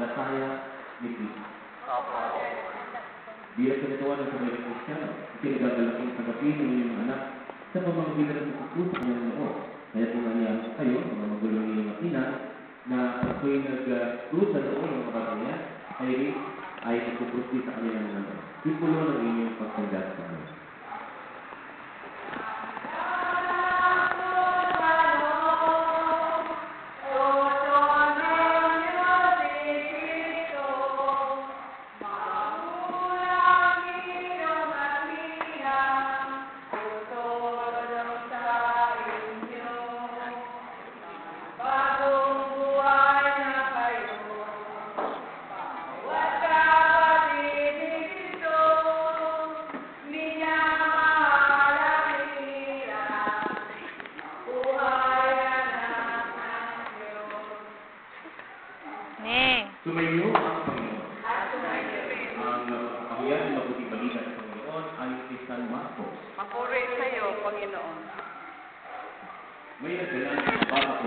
pananampalataya ni Cristo. Opo. Bilang kinatawa ng sabay ng Kristiyano, itinagagalaking tanggapin ng inyong anak sa pamamagitan ng pagkukusa ng Panginoon. Kaya kung nangyari sa kayo, mga magulong inyong ina, na ako'y nag-cruise sa loob ng mga niya, ay nagpupusti sa kanilang naman. Sipulo ng inyong pagtanggap sa kanya. Sumayo ang Panginoon. Ang kahiyan ng mabuting balita ng Panginoon ay si San Marcos. Mapuri sa iyo, Panginoon. May nagdala ng bata ko